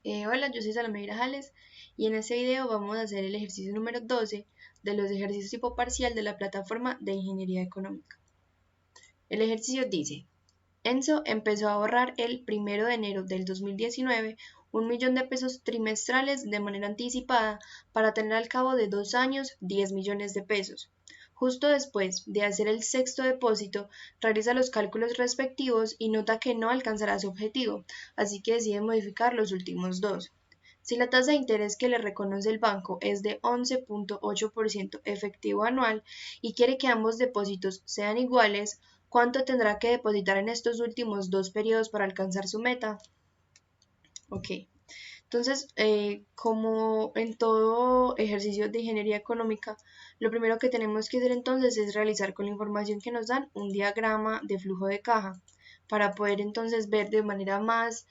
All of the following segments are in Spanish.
Hola, yo soy Salomé Grajales y en este video vamos a hacer el ejercicio número 12 de los ejercicios tipo parcial de la plataforma de Ingeniería Económica. El ejercicio dice, Enzo empezó a ahorrar el 1 de enero del 2019 1 millón de pesos trimestrales de manera anticipada para tener al cabo de 2 años 10 millones de pesos. Justo después de hacer el sexto depósito, realiza los cálculos respectivos y nota que no alcanzará su objetivo, así que decide modificar los últimos dos. Si la tasa de interés que le reconoce el banco es de 11.8% efectivo anual y quiere que ambos depósitos sean iguales, ¿cuánto tendrá que depositar en estos últimos dos periodos para alcanzar su meta? Ok, entonces, como en todo ejercicio de ingeniería económica, lo primero que tenemos que hacer entonces es realizar con la información que nos dan un diagrama de flujo de caja para poder entonces ver de manera más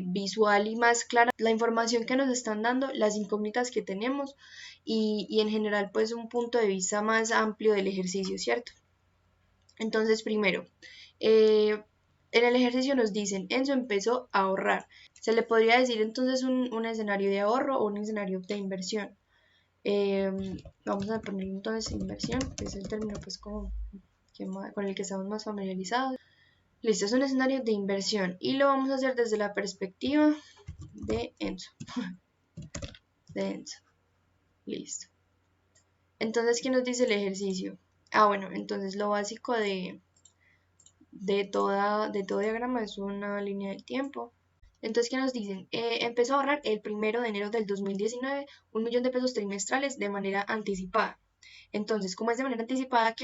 visual y más clara la información que nos están dando, las incógnitas que tenemos y en general pues un punto de vista más amplio del ejercicio, ¿cierto? Entonces, primero, en el ejercicio nos dicen, Enzo empezó a ahorrar. Se le podría decir entonces un escenario de ahorro o un escenario de inversión. Eh, Vamos a poner entonces inversión, que es el término pues como con el que estamos más familiarizados. Listo, es un escenario de inversión y lo vamos a hacer desde la perspectiva de Enzo. De Enzo. Listo. Entonces, ¿qué nos dice el ejercicio? Bueno, entonces lo básico de todo diagrama es una línea del tiempo. Entonces, ¿qué nos dicen? Empezó a ahorrar el 1 de enero del 2019 1 millón de pesos trimestrales de manera anticipada. Entonces, como es de manera anticipada,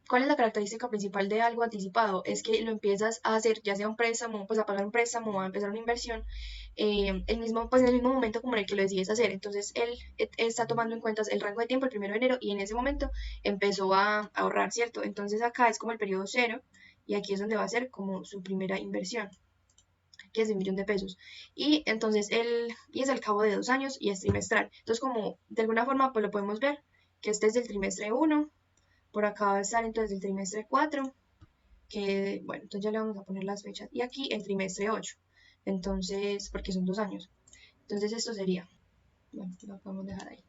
¿cuál es la característica principal de algo anticipado? Es que lo empiezas a hacer, ya sea un préstamo, pues a pagar un préstamo o a empezar una inversión, pues en el mismo momento como en el que lo decides hacer. Entonces, él está tomando en cuenta el rango de tiempo, el 1 de enero, y en ese momento empezó a ahorrar, ¿cierto? Entonces, acá es como el periodo cero, y aquí es donde va a ser como su primera inversión, que es de 1 millón de pesos. Y entonces, y es al cabo de 2 años y es trimestral. Entonces, como de alguna forma, pues lo podemos ver, que este es del trimestre 1, por acá va a estar entonces el trimestre 4, que bueno, entonces ya le vamos a poner las fechas. Y aquí el trimestre 8, entonces, porque son 2 años. Entonces esto sería, bueno, lo podemos dejar ahí.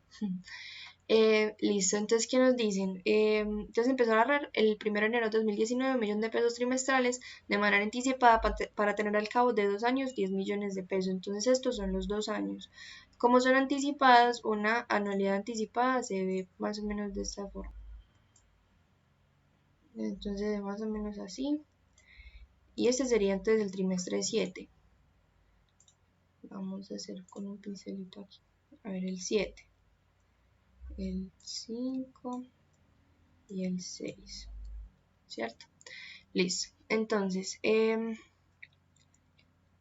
Listo, entonces, ¿qué nos dicen? Entonces empezó a ahorrar el 1 de enero de 2019 1 millón de pesos trimestrales de manera anticipada para tener al cabo de 2 años 10 millones de pesos. Entonces estos son los 2 años. Como son anticipadas, una anualidad anticipada se ve más o menos de esta forma. Entonces más o menos así. Y este sería entonces el trimestre 7. Vamos a hacer con un pincelito aquí. A ver, el 7, el 5 y el 6, ¿cierto? Listo. Entonces,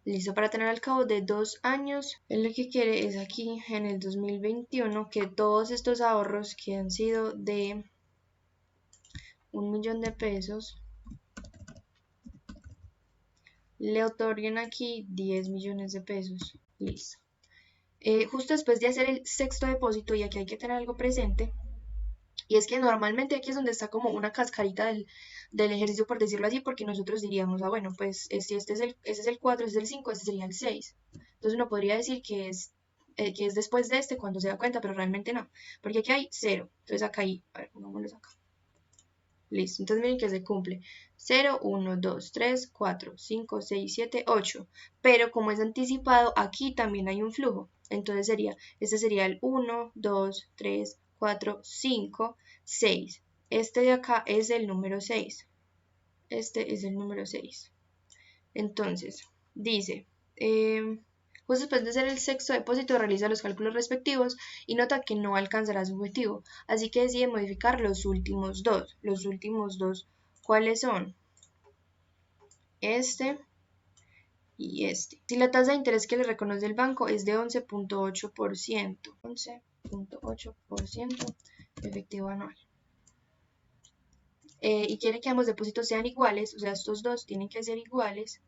listo, para tener al cabo de 2 años, él lo que quiere es aquí en el 2021 que todos estos ahorros que han sido de 1 millón de pesos le otorguen aquí 10 millones de pesos. Listo. Justo después de hacer el sexto depósito, y aquí hay que tener algo presente, y es que normalmente aquí es donde está como una cascarita del ejercicio, por decirlo así, porque nosotros diríamos, bueno, pues si ese es el 4, ese es el 5, este sería el 6. Entonces uno podría decir que es después de este cuando se da cuenta, pero realmente no, porque aquí hay 0. Entonces acá hay, a ver, pongámoslo acá. Listo, entonces miren que se cumple 0, 1, 2, 3, 4, 5, 6, 7, 8. Pero como es anticipado, aquí también hay un flujo. Entonces este sería el 1, 2, 3, 4, 5, 6. Este de acá es el número 6. Este es el número 6. Entonces, dice, justo después de hacer el sexto depósito, realiza los cálculos respectivos y nota que no alcanzará su objetivo. Así que decide modificar los últimos dos. Los últimos dos, ¿cuáles son? Este y este. Si la tasa de interés que le reconoce el banco es de 11.8%, 11.8% efectivo anual. Y quiere que ambos depósitos sean iguales, o sea, estos dos tienen que ser iguales.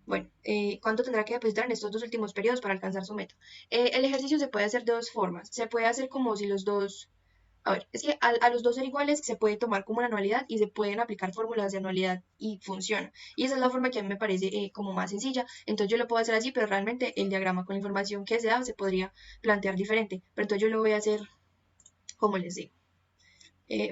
Bueno, ¿cuánto tendrá que depositar en estos dos últimos periodos para alcanzar su meta? El ejercicio se puede hacer de dos formas. Se puede hacer como si los dos A ver, es que a los dos ser iguales se puede tomar como una anualidad y se pueden aplicar fórmulas de anualidad y funciona. Y esa es la forma que a mí me parece como más sencilla. Entonces yo lo puedo hacer así, pero realmente el diagrama con la información que se da se podría plantear diferente. Pero entonces yo lo voy a hacer como les digo.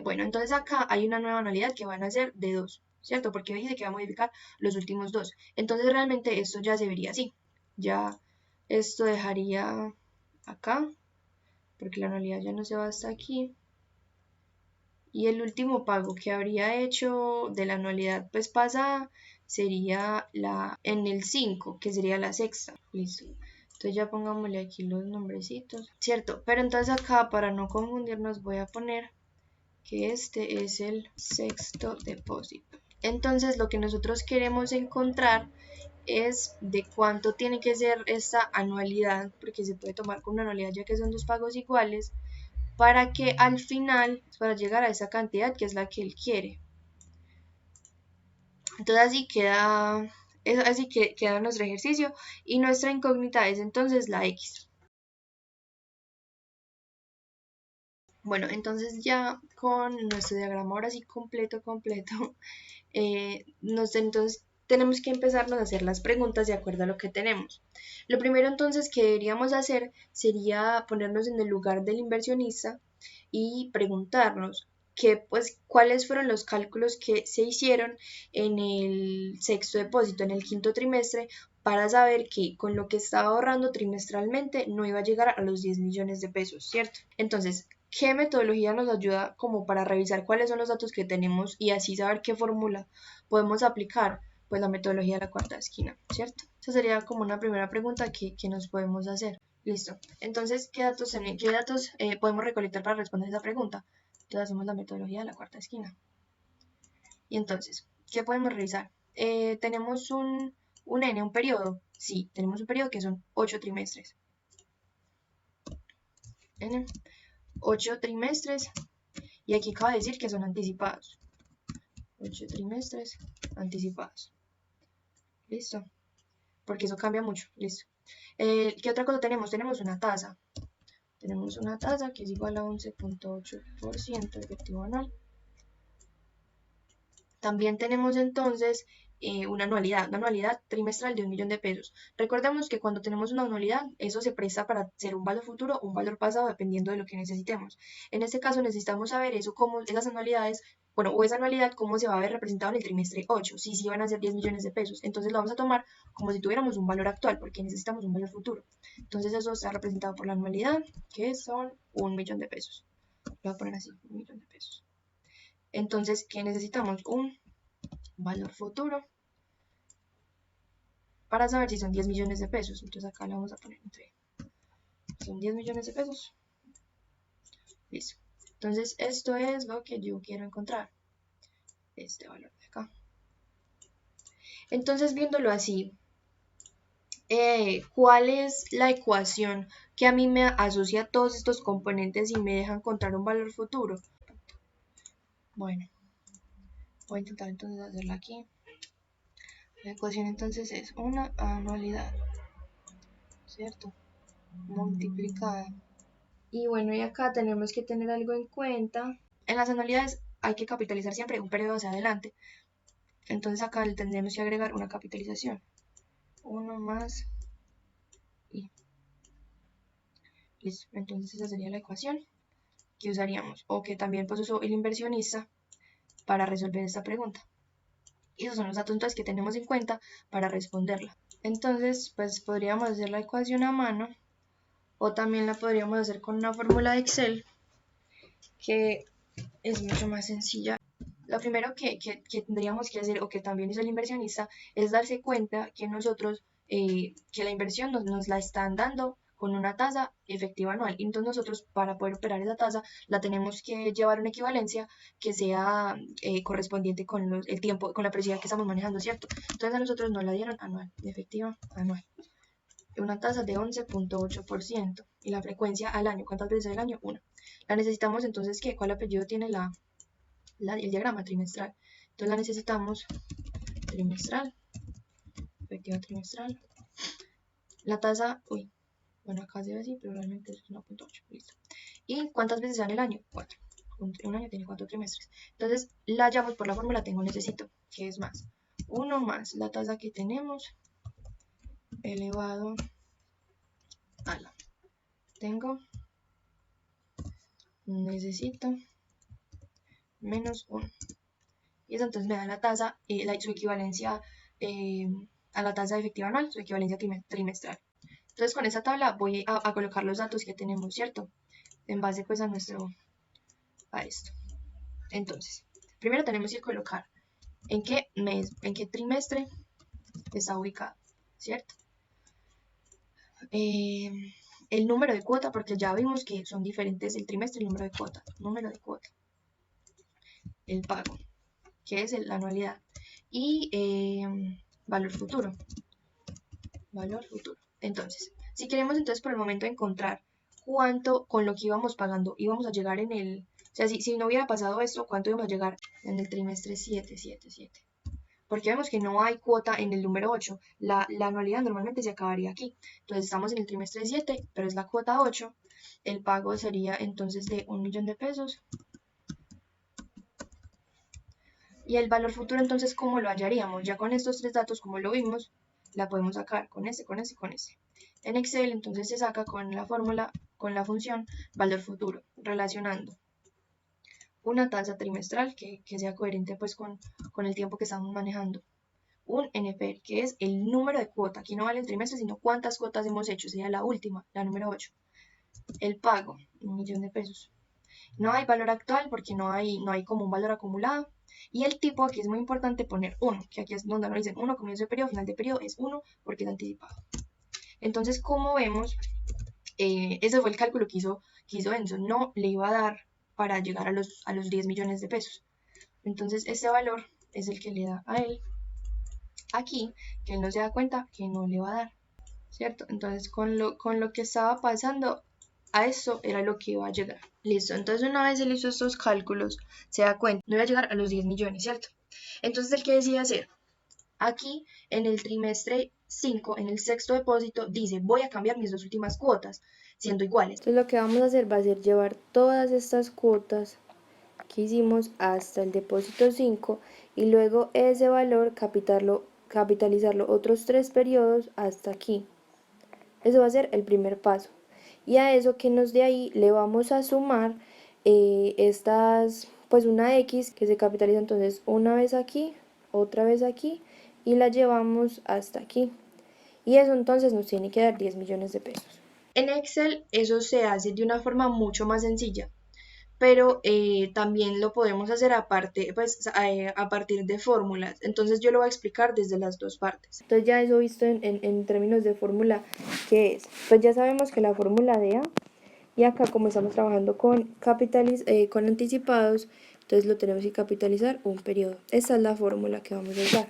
Bueno, entonces acá hay una nueva anualidad que van a ser de 2, ¿cierto? Porque dice que va a modificar los últimos 2. Entonces realmente esto ya se vería así. Ya esto dejaría acá, porque la anualidad ya no se va hasta aquí. Y el último pago que habría hecho de la anualidad pues pasada sería en el 5, que sería la sexta. Listo. Entonces ya pongámosle aquí los nombrecitos, ¿cierto? Pero entonces acá, para no confundirnos, voy a poner que este es el sexto depósito. Entonces lo que nosotros queremos encontrar es de cuánto tiene que ser esta anualidad, porque se puede tomar como una anualidad ya que son dos pagos iguales, para que al final, para llegar a esa cantidad que es la que él quiere. Entonces así queda nuestro ejercicio y nuestra incógnita es entonces la X. Bueno, entonces ya con nuestro diagrama ahora sí completo, entonces tenemos que empezarnos a hacer las preguntas de acuerdo a lo que tenemos. Lo primero entonces que deberíamos hacer sería ponernos en el lugar del inversionista y preguntarnos cuáles fueron los cálculos que se hicieron en el sexto depósito, en el quinto trimestre, para saber que con lo que estaba ahorrando trimestralmente no iba a llegar a los 10 millones de pesos, ¿cierto? Entonces, ¿qué metodología nos ayuda como para revisar cuáles son los datos que tenemos y así saber qué fórmula podemos aplicar? Pues la metodología de la cuarta esquina, ¿cierto? Esa sería como una primera pregunta que nos podemos hacer. Listo. Entonces, ¿qué datos podemos recolectar para responder esa pregunta? Entonces hacemos la metodología de la cuarta esquina. Y entonces, ¿qué podemos revisar? ¿Tenemos un periodo? Sí, tenemos un periodo que son 8 trimestres. N, 8 trimestres. Y aquí acaba de decir que son anticipados. 8 trimestres anticipados. Listo. Porque eso cambia mucho. Listo. ¿Qué otra cosa tenemos? Tenemos una tasa. Tenemos una tasa que es igual a 11.8% efectivo anual. También tenemos entonces una anualidad trimestral de 1 millón de pesos. Recordemos que cuando tenemos una anualidad, eso se presta para ser un valor futuro o un valor pasado, dependiendo de lo que necesitemos. En este caso necesitamos saber eso, cómo esas anualidades, bueno, o esa anualidad, cómo se va a ver representado en el trimestre 8, si sí van a ser 10 millones de pesos. Entonces lo vamos a tomar como si tuviéramos un valor actual, porque necesitamos un valor futuro. Entonces eso está representado por la anualidad, que son 1 millón de pesos. Lo voy a poner así, 1 millón de pesos. Entonces, ¿qué necesitamos? Un valor futuro para saber si son 10 millones de pesos. Entonces acá le vamos a poner entre, son 10 millones de pesos. Listo. Entonces esto es lo que yo quiero encontrar. Este valor de acá. Entonces viéndolo así, ¿cuál es la ecuación que a mí me asocia todos estos componentes y me deja encontrar un valor futuro? Bueno, voy a intentar entonces hacerla aquí. La ecuación entonces es una anualidad, ¿cierto? Multiplicada. Y bueno, y acá tenemos que tener algo en cuenta. En las anualidades hay que capitalizar siempre un periodo hacia adelante. Entonces acá le tendremos que agregar una capitalización. 1 más y. Listo. Entonces esa sería la ecuación que usaríamos. O que también pues usó el inversionista para resolver esta pregunta. Y esos son los datos entonces que tenemos en cuenta para responderla. Entonces pues podríamos hacer la ecuación a mano. O también la podríamos hacer con una fórmula de Excel que es mucho más sencilla. Lo primero que tendríamos que hacer, o que también hizo el inversionista, es darse cuenta que nosotros, que la inversión nos la están dando con una tasa efectiva anual. Entonces nosotros, para poder operar esa tasa, la tenemos que llevar a una equivalencia que sea correspondiente con el tiempo, con la periodicidad que estamos manejando, ¿cierto? Entonces a nosotros nos la dieron anual, efectiva anual. Una tasa de 11.8%. Y la frecuencia al año, ¿cuántas veces al año? Una. La necesitamos entonces, ¿qué? ¿Cuál apellido tiene el diagrama trimestral? Entonces la necesitamos trimestral, efectiva trimestral. La tasa, bueno, acá se ve así, pero realmente es 1.8, listo. ¿Y cuántas veces dan el año? 4. Un año tiene 4 trimestres. Entonces la hallamos por la fórmula tengo necesito, que es más 1 más la tasa que tenemos elevado a la. Tengo necesito menos 1. Y eso entonces me da la tasa, su equivalencia a la tasa efectiva anual, su equivalencia trimestral. Entonces con esa tabla voy a colocar los datos que tenemos, ¿cierto? En base pues a esto. Entonces, primero tenemos que colocar en qué mes, en qué trimestre está ubicado, ¿cierto? El número de cuota, porque ya vimos que son diferentes el trimestre y el número de cuota. El pago, que es la anualidad. Y valor futuro. Entonces, si queremos entonces por el momento encontrar cuánto con lo que íbamos pagando íbamos a llegar en el... O sea, si no hubiera pasado esto, ¿cuánto íbamos a llegar en el trimestre 7? Porque vemos que no hay cuota en el número 8. La anualidad normalmente se acabaría aquí. Entonces estamos en el trimestre 7, pero es la cuota 8. El pago sería entonces de 1 millón de pesos. Y el valor futuro entonces, ¿cómo lo hallaríamos? Ya con estos tres datos, como lo vimos, la podemos sacar con ese. En Excel entonces se saca con la fórmula, con la función valor futuro, relacionando una tasa trimestral que sea coherente pues con el tiempo que estamos manejando. Un NPR, que es el número de cuota. Aquí no vale el trimestre, sino cuántas cuotas hemos hecho. Sería la última, la número 8. El pago, 1 millón de pesos. No hay valor actual porque no hay como un valor acumulado. Y el tipo, aquí es muy importante poner 1, que aquí es donde nos dicen 1, comienzo de periodo, final de periodo, es 1 porque es anticipado. Entonces, como vemos, ese fue el cálculo que hizo Enzo. No le iba a dar para llegar a los 10 millones de pesos. Entonces, este valor es el que le da a él aquí, que él no se da cuenta que no le va a dar, ¿cierto? Entonces, con lo que estaba pasando, a eso era lo que iba a llegar. Listo, entonces una vez él hizo estos cálculos, se da cuenta, no iba a llegar a los 10 millones, ¿cierto? Entonces, ¿él qué decide hacer? Aquí, en el trimestre 5, en el sexto depósito, dice, voy a cambiar mis dos últimas cuotas, siendo iguales. Entonces, lo que vamos a hacer va a ser llevar todas estas cuotas que hicimos hasta el depósito 5 y luego ese valor capitalizarlo otros 3 periodos hasta aquí. Eso va a ser el primer paso. Y a eso que nos dé ahí le vamos a sumar pues una X que se capitaliza entonces una vez aquí, otra vez aquí y la llevamos hasta aquí. Y eso entonces nos tiene que dar 10 millones de pesos. En Excel eso se hace de una forma mucho más sencilla, pero también lo podemos hacer aparte, pues, a partir de fórmulas. Entonces yo lo voy a explicar desde las dos partes. Entonces ya eso visto en términos de fórmula, ¿qué es? Pues ya sabemos que la fórmula de A, y acá como estamos trabajando con anticipados, entonces lo tenemos que capitalizar un periodo. Esa es la fórmula que vamos a usar.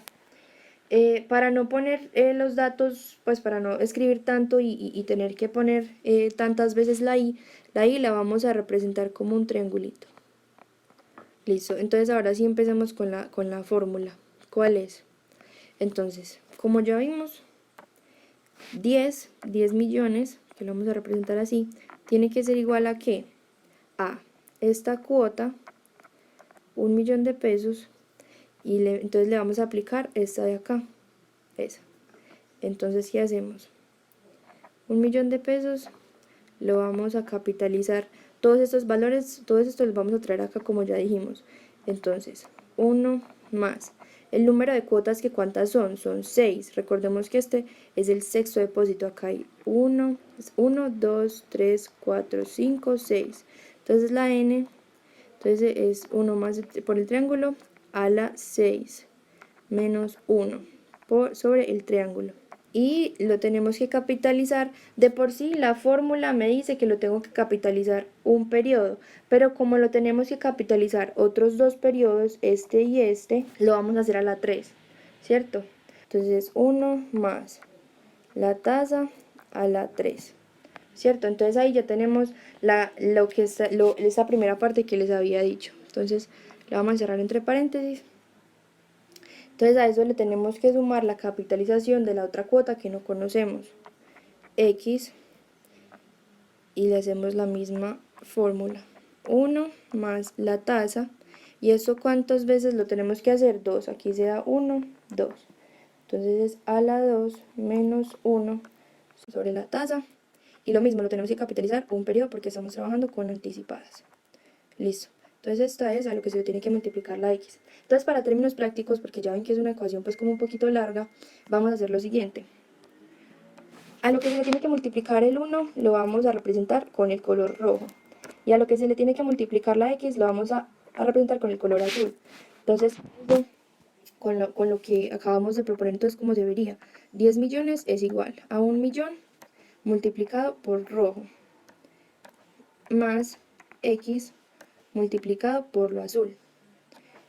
Para no poner los datos, pues para no escribir tanto y tener que poner tantas veces la I la vamos a representar como un triangulito. Listo, entonces ahora sí empecemos con la fórmula. ¿Cuál es? Entonces, como ya vimos, 10 millones, que lo vamos a representar así, tiene que ser igual a ¿qué? A esta cuota, 1 millón de pesos, y entonces le vamos a aplicar esta de acá, esa. Entonces, ¿qué hacemos? 1 millón de pesos, lo vamos a capitalizar. Todos estos valores, todos estos los vamos a traer acá como ya dijimos. Entonces, 1 más. El número de cuotas, que ¿cuántas son? Son 6. Recordemos que este es el sexto depósito. Acá hay 1, 2, 3, 4, 5, 6. Entonces la n, entonces es 1 más por el triángulo a la 6 menos 1 sobre el triángulo. Y lo tenemos que capitalizar. De por sí la fórmula me dice que lo tengo que capitalizar un periodo, pero como lo tenemos que capitalizar otros dos periodos, este y este, lo vamos a hacer a la 3, ¿cierto? Entonces 1 más la tasa a la 3, ¿cierto? Entonces ahí ya tenemos esa primera parte que les había dicho. Entonces la vamos a cerrar entre paréntesis. Entonces a eso le tenemos que sumar la capitalización de la otra cuota que no conocemos, X, y le hacemos la misma fórmula. 1 más la tasa. ¿Y eso cuántas veces lo tenemos que hacer? 2. Aquí se da 1, 2. Entonces es a la 2 menos 1 sobre la tasa. Y lo mismo, lo tenemos que capitalizar un periodo porque estamos trabajando con anticipadas. Listo. Entonces esta es a lo que se le tiene que multiplicar la x. Entonces para términos prácticos, porque ya ven que es una ecuación pues como un poquito larga, vamos a hacer lo siguiente. A lo que se le tiene que multiplicar el 1 lo vamos a representar con el color rojo. Y a lo que se le tiene que multiplicar la x lo vamos a representar con el color azul. Entonces, con lo que acabamos de proponer, entonces, ¿cómo se vería? 10 millones es igual a 1 millón multiplicado por rojo, más x multiplicado por lo azul.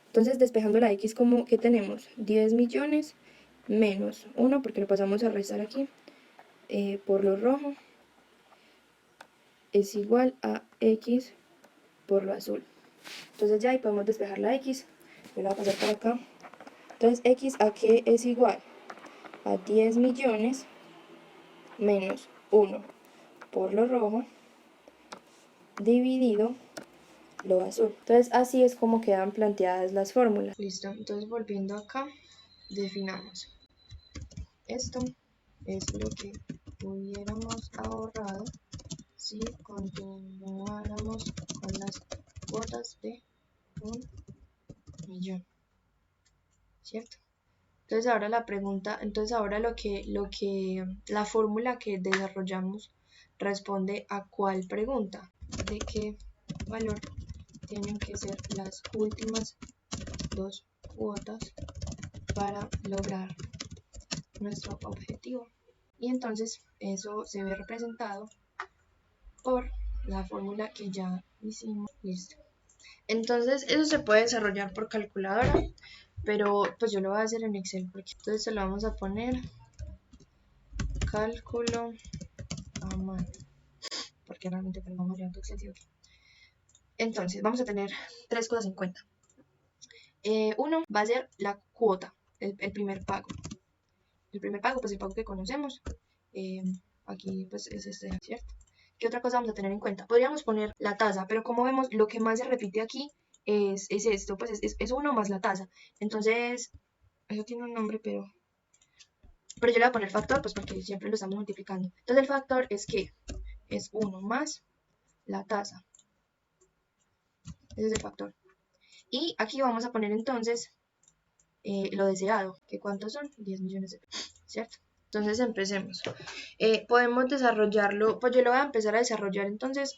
Entonces, despejando la x, como que tenemos 10 millones menos 1, porque lo pasamos a restar aquí, por lo rojo, es igual a x por lo azul. Entonces ya ahí podemos despejar la x. Yo la voy a pasar por acá. Entonces x a qué es igual a 10 millones menos 1 por lo rojo dividido lo azul. Entonces así es como quedan planteadas las fórmulas. Listo, entonces volviendo acá, definamos. Esto es lo que hubiéramos ahorrado si continuáramos con las cuotas de 1 millón, ¿cierto? Entonces ahora la pregunta, entonces ahora la fórmula que desarrollamos responde a cuál pregunta, de qué valor tienen que ser las últimas dos cuotas para lograr nuestro objetivo. Y entonces eso se ve representado por la fórmula que ya hicimos. Listo. Entonces eso se puede desarrollar por calculadora, pero pues yo lo voy a hacer en Excel, porque entonces se lo vamos a poner cálculo a mano, porque realmente tengamos ya Excel, ¿sí? Entonces vamos a tener tres cosas en cuenta. Uno va a ser la cuota, el primer pago. El primer pago, pues el pago que conocemos. Aquí pues es este, ¿cierto? ¿Qué otra cosa vamos a tener en cuenta? Podríamos poner la tasa, pero como vemos, lo que más se repite aquí es esto, pues es 1 más la tasa. Entonces, eso tiene un nombre, pero yo le voy a poner factor, pues porque siempre lo estamos multiplicando. Entonces el factor es que es 1 más la tasa. Ese es el factor. Y aquí vamos a poner entonces lo deseado, que ¿cuántos son? 10 millones de pesos, ¿cierto? Entonces empecemos. Podemos desarrollarlo, pues yo lo voy a empezar a desarrollar entonces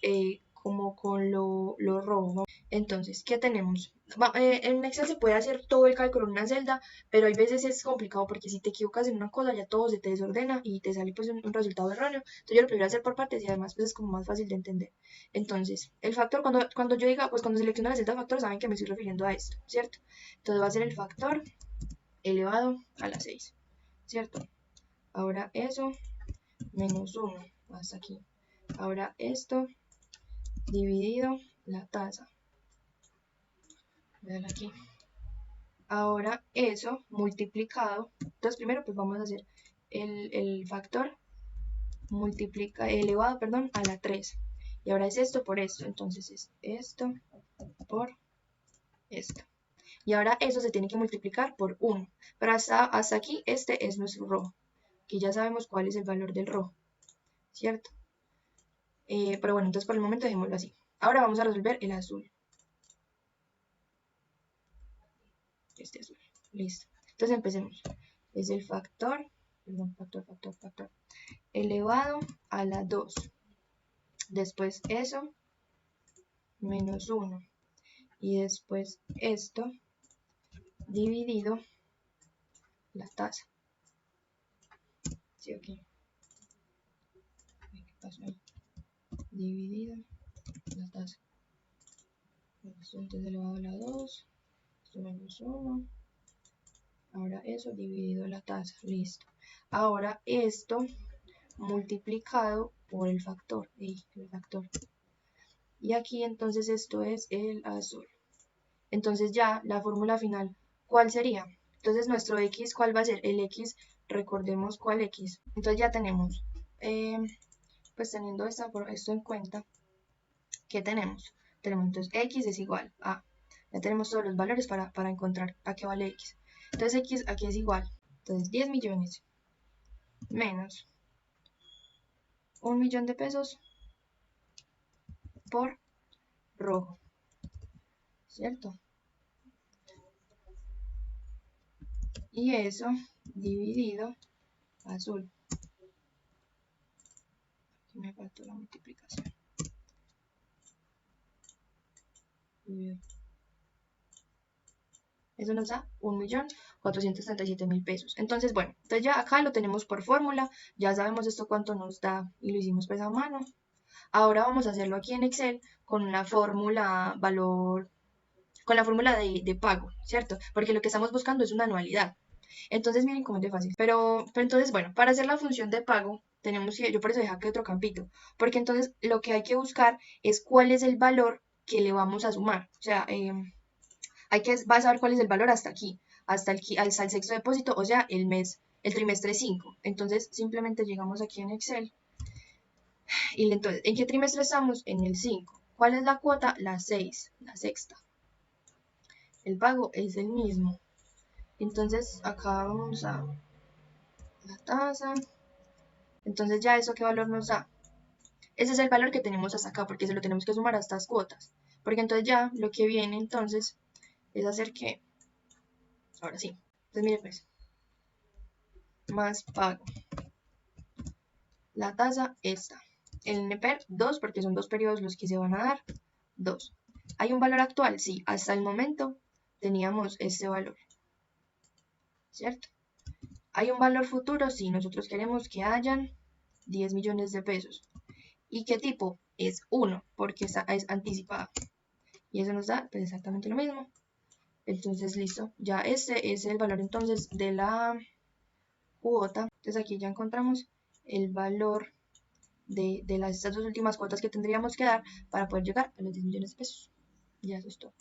como con lo rojo. Entonces, ¿qué tenemos? En Excel se puede hacer todo el cálculo en una celda, pero hay veces es complicado porque si te equivocas en una cosa ya todo se te desordena y te sale pues un resultado erróneo. Entonces yo lo prefiero hacer por partes y además pues es como más fácil de entender. Entonces, el factor, cuando yo diga, pues cuando selecciono la celda factor, saben que me estoy refiriendo a esto, ¿cierto? Entonces va a ser el factor elevado a la 6, ¿cierto? Ahora eso menos 1 hasta aquí. Ahora esto dividido la tasa. Vean aquí. Ahora eso multiplicado. Entonces primero pues vamos a hacer el factor elevado, perdón, a la 3. Y ahora es esto por esto. Entonces es esto por esto. Y ahora eso se tiene que multiplicar por 1. Pero hasta aquí este es nuestro rojo. Que ya sabemos cuál es el valor del rojo, ¿cierto? Pero bueno, entonces por el momento dejémoslo así. Ahora vamos a resolver el azul. Este azul. Listo. Entonces empecemos. Es el factor, perdón, factor, elevado a la 2. Después eso, menos 1. Y después esto, dividido la tasa. ¿Sí o qué? ¿Qué pasó ahí? Dividido la tasa. Esto entonces elevado a la 2. Esto menos 1. Ahora eso dividido la tasa. Listo. Ahora esto multiplicado por el factor. Y aquí entonces esto es el azul. Entonces ya la fórmula final, ¿cuál sería? Entonces nuestro x, ¿cuál va a ser? El x, recordemos cuál x. Entonces ya tenemos, pues teniendo esto en cuenta, ¿qué tenemos? Tenemos entonces x es igual a, ya tenemos todos los valores para encontrar a qué vale x. Entonces x aquí es igual, entonces 10 millones menos 1 millón de pesos por rojo, ¿cierto? Y eso dividido azul. Aquí me faltó la multiplicación. Eso nos da 1.437.000 pesos. Entonces, bueno, entonces ya acá lo tenemos por fórmula. Ya sabemos esto cuánto nos da y lo hicimos pues a mano. Ahora vamos a hacerlo aquí en Excel con una fórmula valor, con la fórmula de pago, ¿cierto? Porque lo que estamos buscando es una anualidad. Entonces, miren cómo es de fácil. Pero entonces, bueno, para hacer la función de pago, tenemos que, yo por eso dejé aquí otro campito, porque entonces lo que hay que buscar es cuál es el valor que le vamos a sumar. O sea, vas a ver cuál es el valor hasta aquí, hasta el sexto depósito, o sea, el mes, el trimestre 5. Entonces, simplemente llegamos aquí en Excel. Y entonces, ¿en qué trimestre estamos? En el 5. ¿Cuál es la cuota? La 6, la sexta. El pago es el mismo. Entonces, acá vamos a la tasa. Entonces, ya eso qué valor nos da. Ese es el valor que tenemos hasta acá, porque se lo tenemos que sumar a estas cuotas. Porque entonces ya lo que viene entonces es hacer que, ahora sí, entonces miren pues, más pago. La tasa esta. El NEPER 2, porque son 2 periodos los que se van a dar, 2. ¿Hay un valor actual? Sí, hasta el momento teníamos este valor, ¿cierto? ¿Hay un valor futuro? Sí, nosotros queremos que hayan 10 millones de pesos. ¿Y qué tipo? Es 1, porque es anticipada. Y eso nos da pues, exactamente lo mismo. Entonces, listo. Ya este es el valor entonces de la cuota. Entonces aquí ya encontramos el valor de estas dos últimas cuotas que tendríamos que dar para poder llegar a los 10 millones de pesos. Ya eso es todo.